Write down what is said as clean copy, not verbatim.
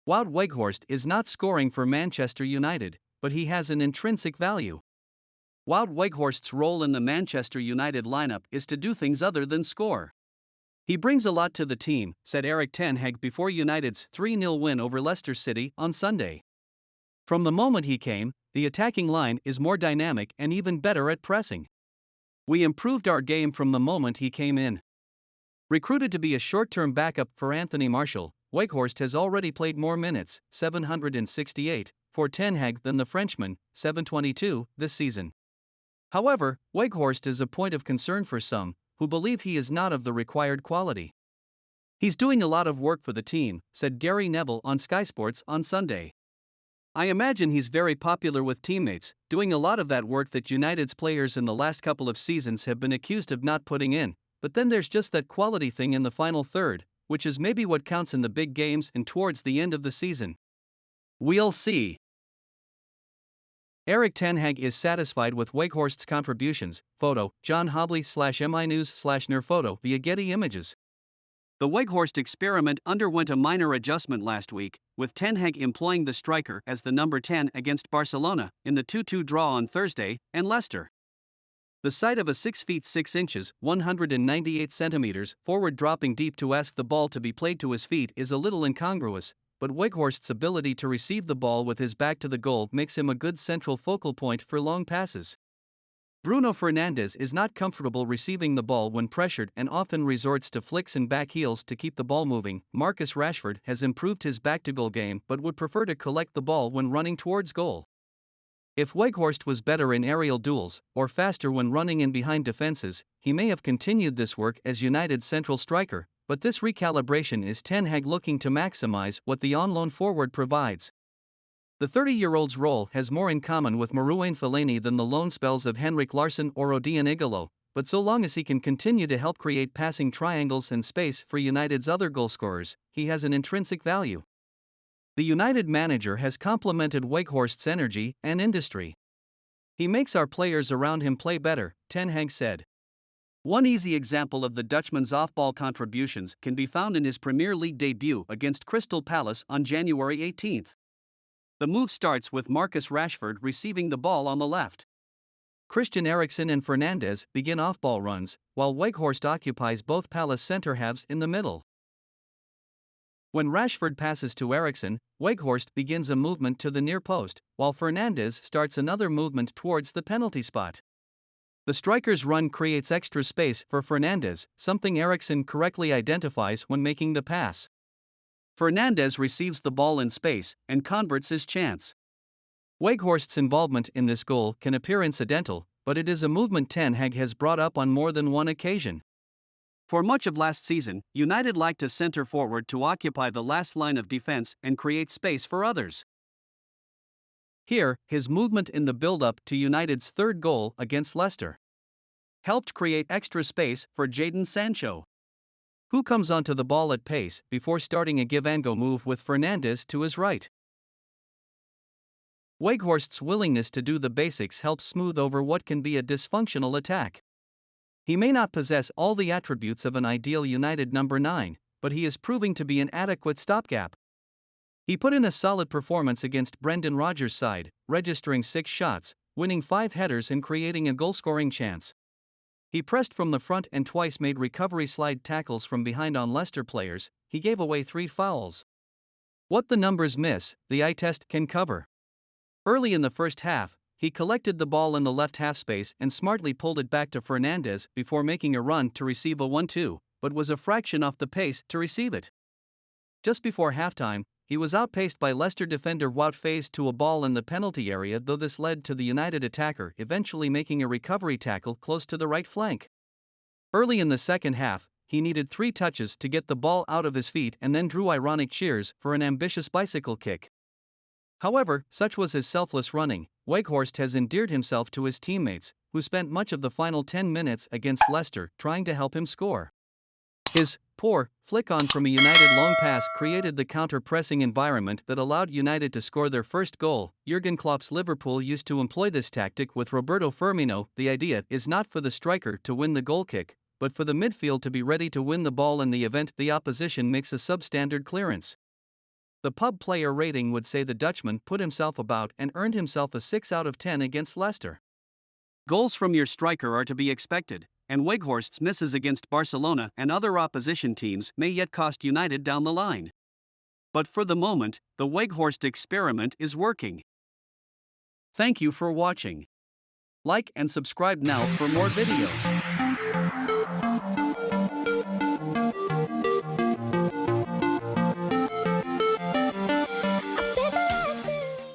Wout Weghorst is not scoring for Manchester United, but he has an intrinsic value. Wout Weghorst's role in the Manchester United lineup is to do things other than score. He brings a lot to the team, said Erik ten Hag before United's 3-0 win over Leicester City on Sunday. From the moment he came, the attacking line is more dynamic and even better at pressing. We improved our game from the moment he came in. Recruited to be a short-term backup for Anthony Martial, Weghorst has already played more minutes, 768, for ten Hag than the Frenchman, 722, this season. However, Weghorst is a point of concern for some, who believe he is not of the required quality. He's doing a lot of work for the team, said Gary Neville on Sky Sports on Sunday. I imagine he's very popular with teammates, doing a lot of that work that United's players in the last couple of seasons have been accused of not putting in, but then there's just that quality thing in the final third, which is maybe what counts in the big games and towards the end of the season. We'll see. Erik ten Hag is satisfied with Weghorst's contributions. Photo, John Hobley/MInews/Ner photo via Getty Images. The Weghorst experiment underwent a minor adjustment last week, with ten Hag employing the striker as the number 10 against Barcelona in the 2-2 draw on Thursday, and Leicester. The sight of a 6 feet 6 inches (198 centimeters) forward dropping deep to ask the ball to be played to his feet is a little incongruous, but Weghorst's ability to receive the ball with his back to the goal makes him a good central focal point for long passes. Bruno Fernandes is not comfortable receiving the ball when pressured and often resorts to flicks and back heels to keep the ball moving. Marcus Rashford has improved his back-to-goal game but would prefer to collect the ball when running towards goal. If Weghorst was better in aerial duels, or faster when running in behind defenses, he may have continued this work as United's central striker, but this recalibration is ten Hag looking to maximize what the on-loan forward provides. The 30-year-old's role has more in common with Marouane Fellaini than the loan spells of Henrik Larsson or Odion Igalo, but so long as he can continue to help create passing triangles and space for United's other goalscorers, he has an intrinsic value. The United manager has complimented Weghorst's energy and industry. He makes our players around him play better, ten Hag said. One easy example of the Dutchman's off-ball contributions can be found in his Premier League debut against Crystal Palace on January 18. The move starts with Marcus Rashford receiving the ball on the left. Christian Eriksen and Fernandes begin off-ball runs, while Weghorst occupies both Palace centre-halves in the middle. When Rashford passes to Eriksen, Weghorst begins a movement to the near post, while Fernandes starts another movement towards the penalty spot. The striker's run creates extra space for Fernandes, something Eriksen correctly identifies when making the pass. Fernandes receives the ball in space and converts his chance. Weghorst's involvement in this goal can appear incidental, but it is a movement ten Hag has brought up on more than one occasion. For much of last season, United lacked a centre forward to occupy the last line of defence and create space for others. Here, his movement in the build-up to United's third goal against Leicester helped create extra space for Jadon Sancho, who comes onto the ball at pace before starting a give-and-go move with Fernandes to his right. Weghorst's willingness to do the basics helps smooth over what can be a dysfunctional attack. He may not possess all the attributes of an ideal United number 9, but he is proving to be an adequate stopgap. He put in a solid performance against Brendan Rodgers' side, registering 6 shots, winning 5 headers and creating a goal-scoring chance. He pressed from the front and twice made recovery slide tackles from behind on Leicester players. He gave away 3 fouls. What the numbers miss, the eye test can cover. Early in the first half, he collected the ball in the left half space and smartly pulled it back to Fernandes before making a run to receive a 1-2, but was a fraction off the pace to receive it. Just before halftime, he was outpaced by Leicester defender Wout Weghorst to a ball in the penalty area, though this led to the United attacker eventually making a recovery tackle close to the right flank. Early in the second half, he needed 3 touches to get the ball out of his feet and then drew ironic cheers for an ambitious bicycle kick. However, such was his selfless running, Weghorst has endeared himself to his teammates, who spent much of the final 10 minutes against Leicester trying to help him score. His poor flick-on from a United long pass created the counter-pressing environment that allowed United to score their first goal. Jurgen Klopp's Liverpool used to employ this tactic with Roberto Firmino. The idea is not for the striker to win the goal kick, but for the midfield to be ready to win the ball in the event the opposition makes a substandard clearance. The pub player rating would say the Dutchman put himself about and earned himself a 6 out of 10 against Leicester. Goals from your striker are to be expected, and Weghorst's misses against Barcelona and other opposition teams may yet cost United down the line. But for the moment, the Weghorst experiment is working. Thank you for watching. Like and subscribe now for more videos.